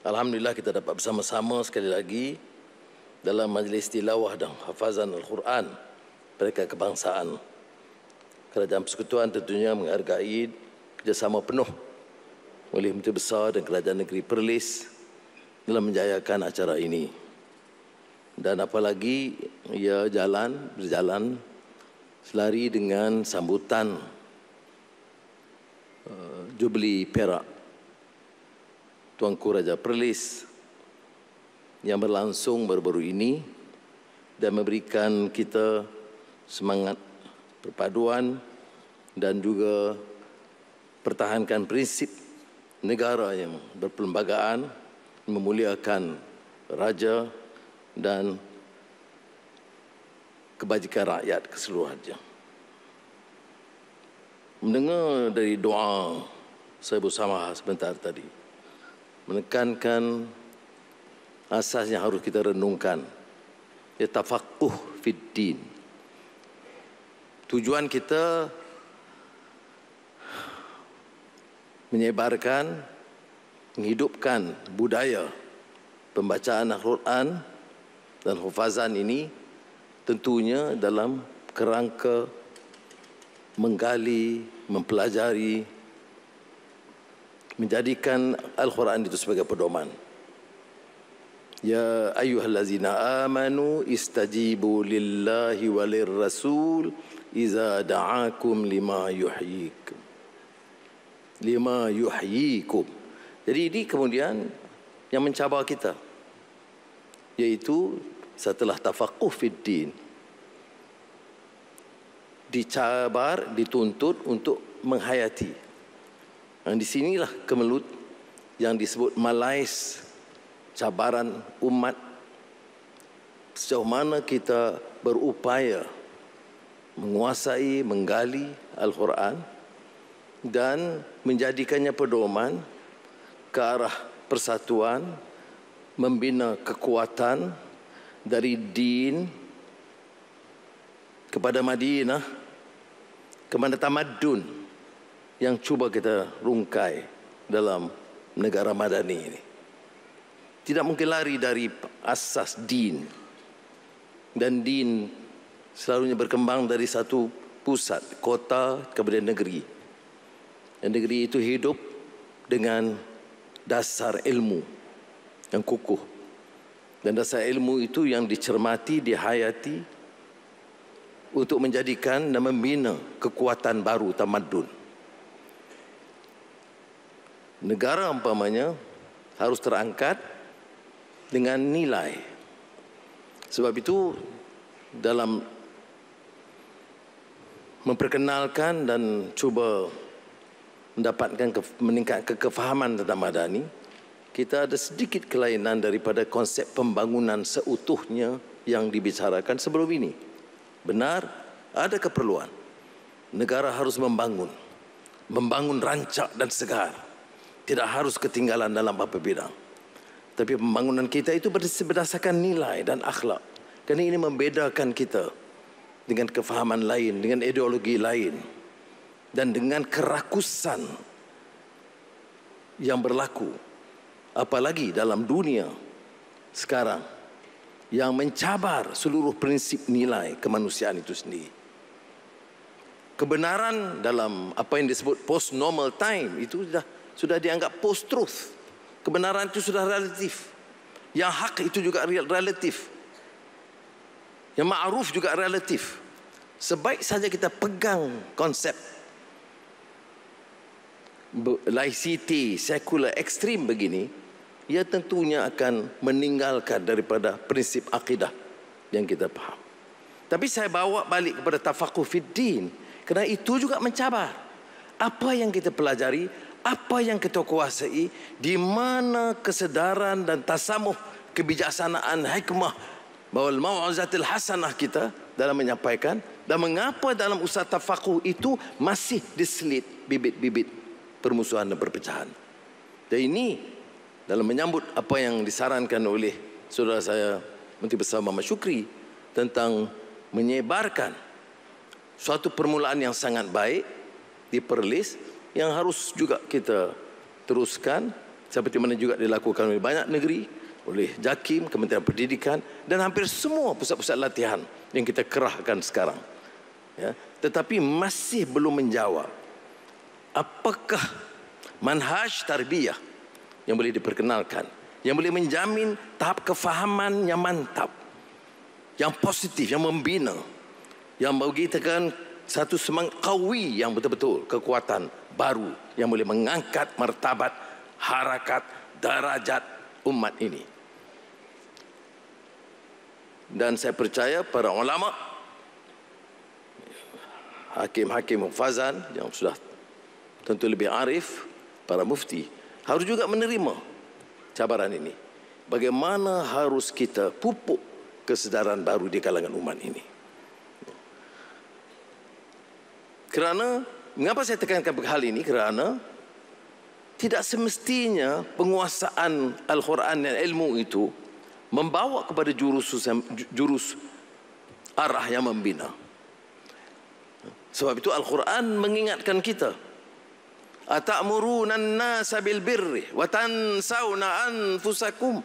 Alhamdulillah kita dapat bersama-sama sekali lagi dalam majlis tilawah dan hafazan Al-Quran mereka kebangsaan. Kerajaan Persekutuan tentunya menghargai kerjasama penuh oleh Menteri Besar dan Kerajaan Negeri Perlis dalam menjayakan acara ini. Dan apalagi ia berjalan selari dengan sambutan Jubli Perak Tuanku Raja Perlis yang berlangsung baru-baru ini dan memberikan kita semangat perpaduan dan juga pertahankan prinsip negara yang berperlembagaan, memuliakan raja dan kebajikan rakyat keseluruhannya. Mendengar dari doa saya bersama sebentar tadi, menekankan asas yang harus kita renungkan, ya tafaqquh fid din. Tujuan kita menyebarkan, menghidupkan budaya pembacaan Al-Quran dan hafazan ini tentunya dalam kerangka menggali, mempelajari, menjadikan Al-Quran itu sebagai pedoman. Ya ayyuhallazina amanu istajibu lillahi walir rasul iza da'akum lima yuhyikum. Jadi ini kemudian yang mencabar kita, yaitu setelah tafaqquh fid din, dicabar, dituntut untuk menghayati. Dan di sinilah kemelut yang disebut malais, cabaran umat, sejauh mana kita berupaya menguasai, menggali Al-Quran dan menjadikannya pedoman ke arah persatuan, membina kekuatan dari din kepada Madinah, kepada tamadun yang cuba kita rungkai dalam negara madani ini. Tidak mungkin lari dari asas din. Dan din selalunya berkembang dari satu pusat, kota kemudian negeri. Dan negeri itu hidup dengan dasar ilmu yang kukuh. Dan dasar ilmu itu yang dicermati, dihayati untuk menjadikan dan membina kekuatan baru tamadun. Negara umpamanya harus terangkat dengan nilai. Sebab itu dalam memperkenalkan dan cuba mendapatkan meningkatkan kefahaman tentang madani, kita ada sedikit kelainan daripada konsep pembangunan seutuhnya yang dibicarakan sebelum ini. Benar, ada keperluan. Negara harus membangun rancak dan segar. Tidak harus ketinggalan dalam apa bidang. Tapi pembangunan kita itu berdasarkan nilai dan akhlak. Kerana ini membedakan kita dengan kefahaman lain, dengan ideologi lain. Dan dengan kerakusan yang berlaku. Apalagi dalam dunia sekarang yang mencabar seluruh prinsip nilai kemanusiaan itu sendiri. Kebenaran dalam apa yang disebut post-normal time itu sudah dianggap post-truth. Kebenaran itu sudah relatif. Yang hak itu juga relatif. Yang ma'ruf juga relatif. Sebaik saja kita pegang konsep laicity, sekular ekstrim begini, ia tentunya akan meninggalkan daripada prinsip akidah yang kita faham. Tapi saya bawa balik kepada tafaqquh fid din, kerana itu juga mencabar. Apa yang kita pelajari, apa yang kita kuasai, di mana kesedaran dan tasamuh, kebijaksanaan, hikmah, bawal mau'izatil hasanah kita dalam menyampaikan, dan mengapa dalam usaha tafaqquh itu masih diselit bibit-bibit permusuhan dan perpecahan. Dan ini dalam menyambut apa yang disarankan oleh saudara saya Menteri Besar Muhammad Syukri tentang menyebarkan suatu permulaan yang sangat baik di Perlis yang harus juga kita teruskan seperti mana juga dilakukan oleh banyak negeri, oleh JAKIM, Kementerian Pendidikan, dan hampir semua pusat-pusat latihan yang kita kerahkan sekarang. Ya, tetapi masih belum menjawab apakah manhaj tarbiyah yang boleh diperkenalkan, yang boleh menjamin tahap kefahaman yang mantap, yang positif, yang membina, yang memberikan satu semangat qawi yang betul-betul kekuatan baru yang boleh mengangkat martabat, harakat, darajat umat ini. Dan saya percaya para ulama, hakim-hakim muhfazan yang sudah tentu lebih arif, para mufti, harus juga menerima cabaran ini. Bagaimana harus kita pupuk kesedaran baru di kalangan umat ini. Kerana, mengapa saya tekankan hal ini? Kerana tidak semestinya penguasaan Al-Quran dan ilmu itu membawa kepada jurus arah yang membina. Sebab itu Al-Quran mengingatkan kita, ata'muruna an-nasa bil birri wa tansawna anfusakum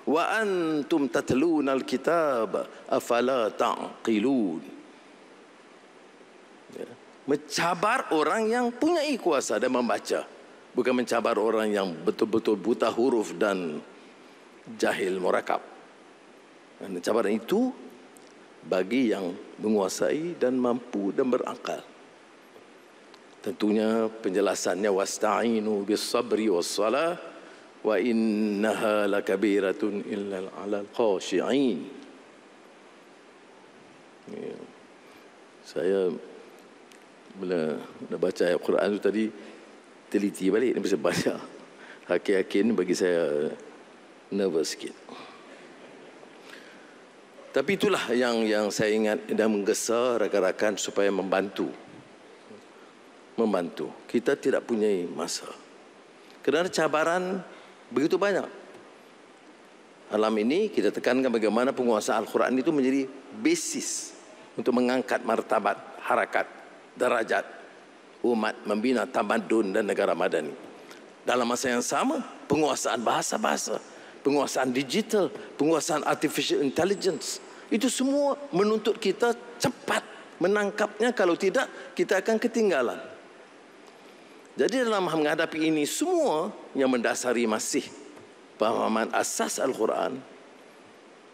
wa antum tatluna al-kitaba afala ta'qilun. Mencabar orang yang punya kuasa dan membaca, bukan mencabar orang yang betul-betul buta huruf dan jahil murakab. Dan cabaran itu bagi yang menguasai dan mampu dan berakal. Tentunya penjelasannya wasta'inu bis sabri was salah wa innaha lakabiratun illa 'alal khashi'in. Ya. Saya bila nak baca ayat Quran itu tadi teliti balik, ni bisa baca hakin-hakin bagi saya nervous sikit. Tapi itulah yang saya ingat dan menggesa rakan-rakan supaya membantu. Kita tidak punya masa. Kerana cabaran begitu banyak. Alam ini kita tekankan bagaimana penguasaan Al-Quran itu menjadi basis untuk mengangkat martabat, harakat, darajat umat, membina tamadun dan negara madani. Dalam masa yang sama, penguasaan bahasa-bahasa, penguasaan digital, penguasaan artificial intelligence, itu semua menuntut kita cepat menangkapnya. Kalau tidak, kita akan ketinggalan. Jadi dalam menghadapi ini semua yang mendasari masih pemahaman asas Al-Quran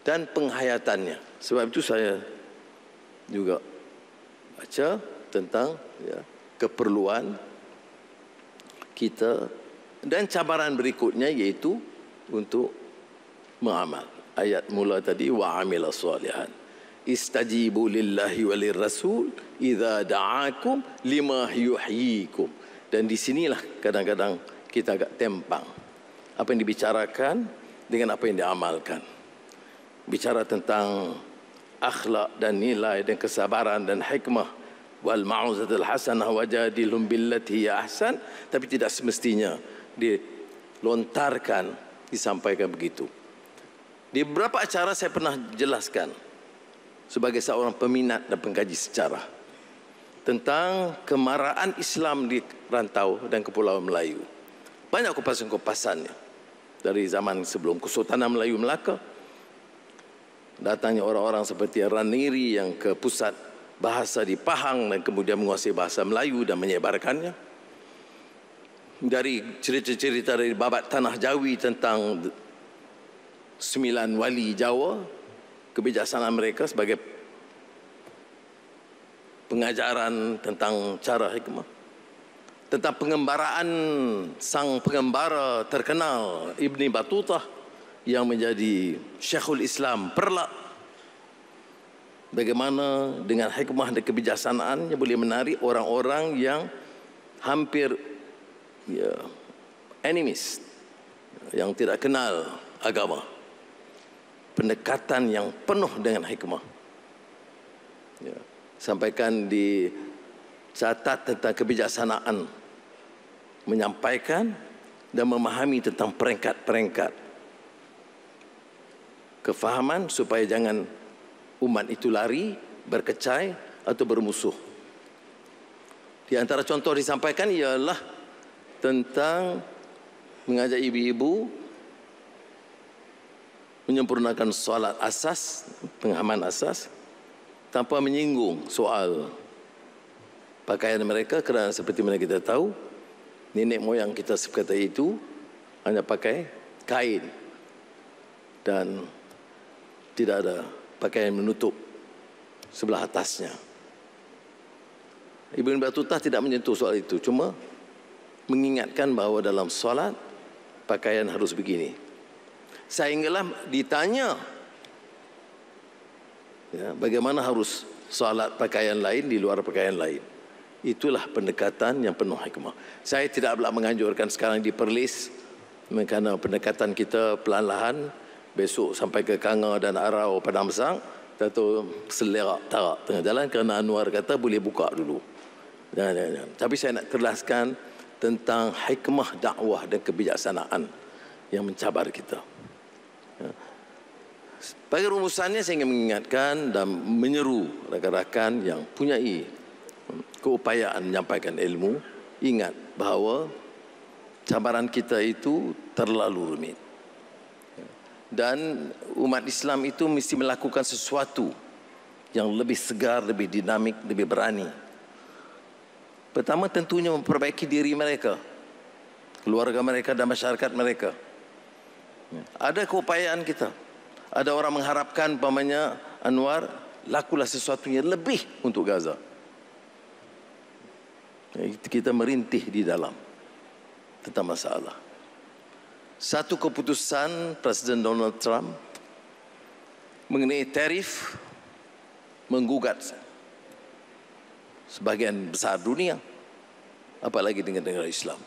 dan penghayatannya. Sebab itu saya juga baca tentang keperluan kita dan cabaran berikutnya, iaitu untuk mengamal. Ayat mula tadi, wa amila salihan istajibu lillahi walir rasul idza da'akum lima yuhyikum. Dan di sinilah kadang-kadang kita agak tempang apa yang dibicarakan dengan apa yang diamalkan. Bicara tentang akhlak dan nilai dan kesabaran dan hikmah, wal mau'izatul hasanah wajadilhum billati hiya ahsan, tapi tidak semestinya dilontarkan, disampaikan begitu. Di beberapa acara saya pernah jelaskan sebagai seorang peminat dan pengkaji sejarah tentang kemarahan Islam di rantau dan Kepulauan Melayu. Banyak kupasan-kupasannya dari zaman sebelum Kesultanan Melayu Melaka. Datangnya orang-orang seperti Raniri yang ke pusat bahasa di Pahang dan kemudian menguasai bahasa Melayu dan menyebarkannya. Dari cerita-cerita dari babat Tanah Jawi tentang 9 wali Jawa, kebijaksanaan mereka sebagai pengajaran tentang cara hikmah, tentang pengembaraan sang pengembara terkenal Ibn Battuta yang menjadi Syekhul Islam Perlak. Bagaimana dengan hikmah dan kebijaksanaannya boleh menarik orang-orang yang hampir enemies, yang tidak kenal agama. Pendekatan yang penuh dengan hikmah. Sampaikan di catat tentang kebijaksanaan, menyampaikan dan memahami tentang peringkat-peringkat kefahaman supaya jangan umat itu lari, berkecai atau bermusuh. Di antara contoh disampaikan ialah tentang mengajak ibu-ibu menyempurnakan solat asas, penghaman asas, tanpa menyinggung soal pakaian mereka, kerana seperti mana kita tahu, nenek moyang kita sekata itu hanya pakai kain dan tidak ada pakaian menutup sebelah atasnya. Ibn Battutah tidak menyentuh soal itu, cuma mengingatkan bahawa dalam solat pakaian harus begini. Sehinggalah ditanya, ya, bagaimana harus solat pakaian lain di luar pakaian lain. Itulah pendekatan yang penuh hikmah. Saya tidak pula menganjurkan sekarang diperlis, kerana pendekatan kita perlahan-lahan, besok sampai ke Kanga dan Arau Padang Besar, atau selerak tarak tengah jalan, kerana Anwar kata boleh buka dulu. Jangan. Tapi saya nak jelaskan tentang hikmah dakwah dan kebijaksanaan yang mencabar kita. Bagi rumusannya, saya ingin mengingatkan dan menyeru rakan-rakan yang punyai keupayaan menyampaikan ilmu, ingat bahawa cabaran kita itu terlalu rumit. Dan umat Islam itu mesti melakukan sesuatu yang lebih segar, lebih dinamik, lebih berani. Pertama, tentunya memperbaiki diri mereka, keluarga mereka dan masyarakat mereka. Ada keupayaan kita. Ada orang mengharapkan, umpamanya, Anwar, lakulah sesuatu yang lebih untuk Gaza. Kita merintih di dalam tentang masalah. Satu keputusan Presiden Donald Trump mengenai tarif menggugat sebagian besar dunia, apalagi dengan negara Islam.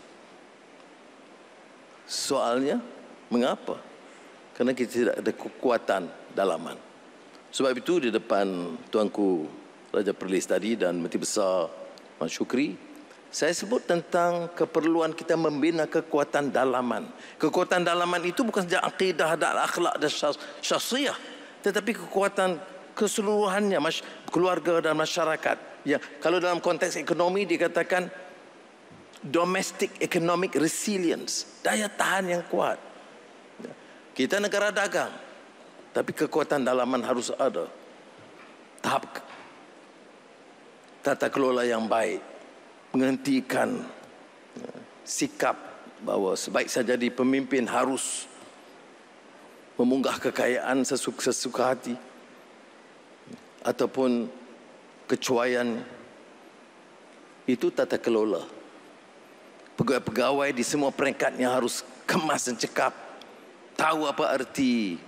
Soalnya, mengapa? Kerana kita tidak ada kekuatan dalaman. Sebab itu di depan Tuanku Raja Perlis tadi dan Menteri Besar Wan Shukri, saya sebut tentang keperluan kita membina kekuatan dalaman. Kekuatan dalaman itu bukan saja akidah dan akhlak dan syakhsiyah, tetapi kekuatan keseluruhannya, keluarga dan masyarakat. Ya, kalau dalam konteks ekonomi dikatakan domestic economic resilience, daya tahan yang kuat. Kita negara dagang, tapi kekuatan dalaman harus ada. Tahap tata kelola yang baik, menghentikan sikap bahawa sebaik saja jadi pemimpin harus memunggah kekayaan sesuka hati ataupun kecuaian. Itu tata kelola. Pegawai-pegawai di semua peringkatnya harus kemas dan cekap, tahu apa arti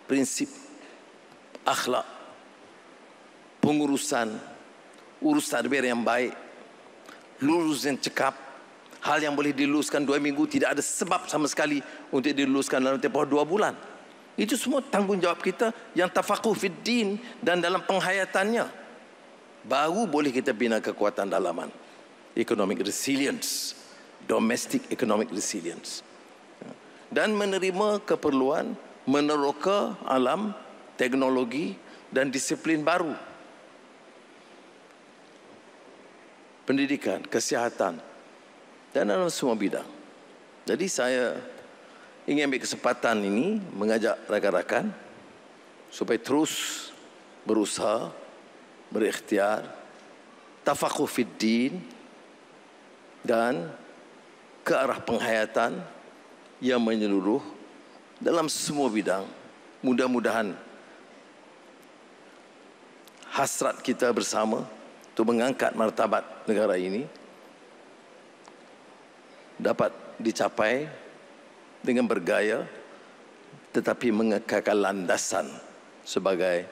prinsip akhlak, pengurusan, urus tadbir yang baik, lurus dan cekap. Hal yang boleh diluluskan 2 minggu, tidak ada sebab sama sekali untuk diluluskan dalam tempoh 2 bulan. Itu semua tanggungjawab kita yang tafaquh fid din, dan dalam penghayatannya baru boleh kita bina kekuatan dalaman, economic resilience, domestic economic resilience, dan menerima keperluan meneroka alam teknologi dan disiplin baru, pendidikan, kesihatan, dan dalam semua bidang. Jadi saya ingin ambil kesempatan ini mengajak rakan-rakan supaya terus berusaha, berikhtiar, tafaquh fid din, dan ke arah penghayatan yang menyeluruh dalam semua bidang. Mudah-mudahan hasrat kita bersama untuk mengangkat martabat negara ini dapat dicapai dengan bergaya, tetapi mengekalkan landasan sebagai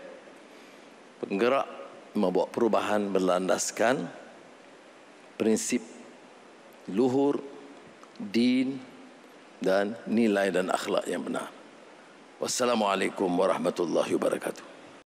penggerak membawa perubahan berlandaskan prinsip luhur, din, dan nilai dan akhlak yang benar. Wassalamualaikum warahmatullahi wabarakatuh.